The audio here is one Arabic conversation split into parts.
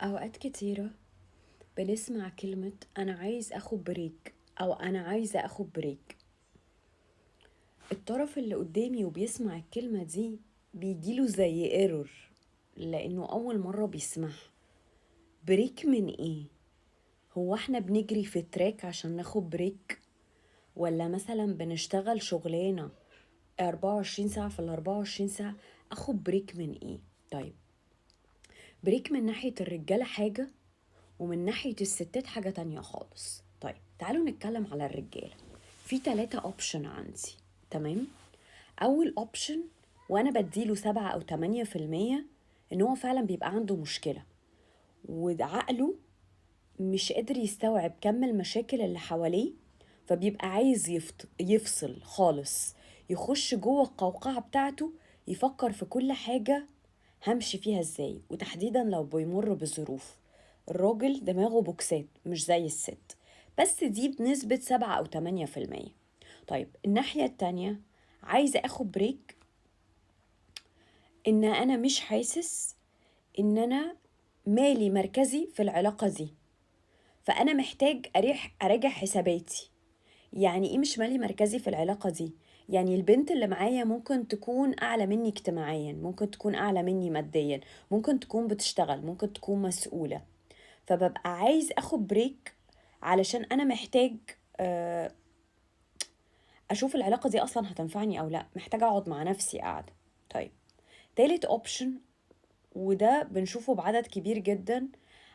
أوقات كتيرة بنسمع كلمة أنا عايز أخد بريك أو أنا عايزة أخد بريك. الطرف اللي قدامي وبيسمع الكلمة دي بيجيله زي ايرور، لأنه أول مرة بيسمعها. بريك من إيه؟ هو احنا بنجري في تراك عشان ناخد بريك؟ ولا مثلا بنشتغل شغلانة 24 ساعة في 24 ساعة؟ أخد بريك من إيه؟ طيب، بريك من ناحية الرجالة حاجة، ومن ناحية الستات حاجة تانية خالص. طيب تعالوا نتكلم على الرجالة. في 3 اوبشن عندي. تمام. اول اوبشن، وانا بديله 7 او 8%، ان هو فعلا بيبقى عنده مشكلة وعقله مش قادر يستوعب كم المشاكل اللي حواليه، فبيبقى عايز يفصل خالص، يخش جوه القوقعة بتاعته، يفكر في كل حاجة همشي فيها ازاي، وتحديدا لو بيمر بظروف. الراجل دماغه بوكسات مش زي الست، بس دي بنسبة 7 أو 8%. طيب الناحية التانية، عايزة اخد بريك، ان انا مش حاسس ان انا مالي مركزي في العلاقة دي، فانا محتاج اراجع حساباتي. يعني ايه مش مالي مركزي في العلاقة دي؟ يعني البنت اللي معايا ممكن تكون اعلى مني اجتماعيا، ممكن تكون اعلى مني ماديا، ممكن تكون بتشتغل، ممكن تكون مسؤولة. فببقى عايز اخد بريك علشان انا محتاج اشوف العلاقة دي اصلا هتنفعني او لا، محتاجة اقعد مع نفسي قاعدة. طيب، تالت اوبشن، وده بنشوفه بعدد كبير جدا،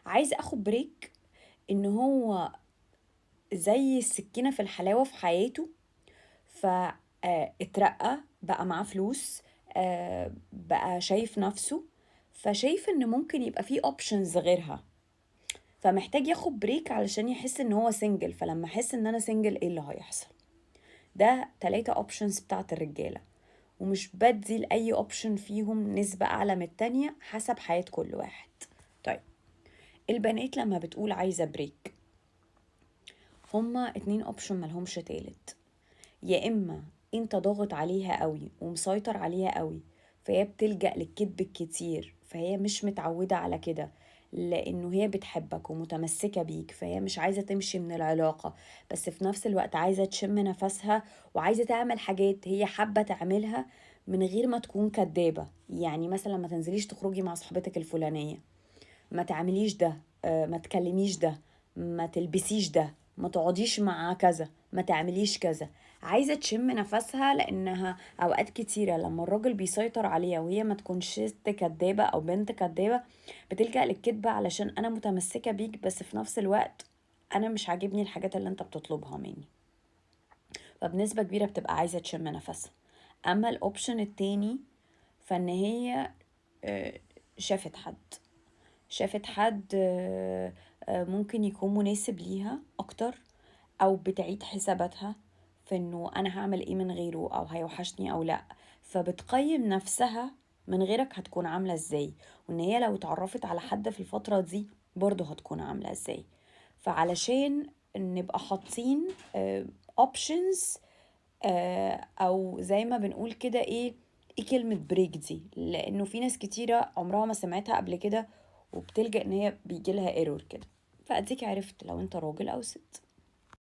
عايز اخد بريك ان هو زي السكينة في الحلاوة في حياته، فاترقى بقى معاه فلوس، بقى شايف نفسه، فشايف ان ممكن يبقى فيه اوبشنز غيرها، فمحتاج ياخد بريك علشان يحس ان هو سنجل. فلما احس ان انا سنجل ايه اللي هيحصل؟ ده 3 اوبشنز بتاعت الرجالة، ومش بدي لأي اوبشن فيهم نسبة اعلى من التانية، حسب حياة كل واحد. طيب، البنات لما بتقول عايزة بريك، هما 2 اوبشن ملهمش تالت. يا اما انت ضاغط عليها قوي ومسيطر عليها قوي، فهي بتلجأ للكذب الكتير، فهي مش متعودة على كده، لانه هي بتحبك ومتمسكة بيك، فهي مش عايزة تمشي من العلاقة، بس في نفس الوقت عايزة تشم نفسها، وعايزة تعمل حاجات هي حابة تعملها من غير ما تكون كدابة. يعني مثلا ما تنزليش تخرجي مع صاحبتك الفلانية، ما تعمليش ده، ما تكلميش ده، ما تلبسيش ده، ما تقعديش مع كذا، ما تعمليش كذا. عايزة تشم نفسها، لأنها أوقات كتيرة لما الراجل بيسيطر عليها وهي ما تكونش ست كدابة أو بنت كدابة، بتلجأ للكذبة علشان أنا متمسكة بيك، بس في نفس الوقت أنا مش عاجبني الحاجات اللي أنت بتطلبها مني. فبنسبة كبيرة بتبقى عايزة تشم نفسها. أما الأوبشن التاني، فإن هي آه، شافت حد، شافت حد ممكن يكون مناسب ليها اكتر، او بتعيد حساباتها في انه انا هعمل ايه من غيره، او هيوحشني او لا، فبتقيم نفسها من غيرك هتكون عاملة ازاي، وان هي لو اتعرفت على حد في الفترة دي برضه هتكون عاملة ازاي. فعلشان نبقى حاطين options، او زي ما بنقول كده ايه كلمة بريك دي، لانه في ناس كتيرة عمرها ما سمعتها قبل كده، وبتلجأ ان هي بيجيلها ايرور كده. فاديك عرفت لو انت راجل او ست.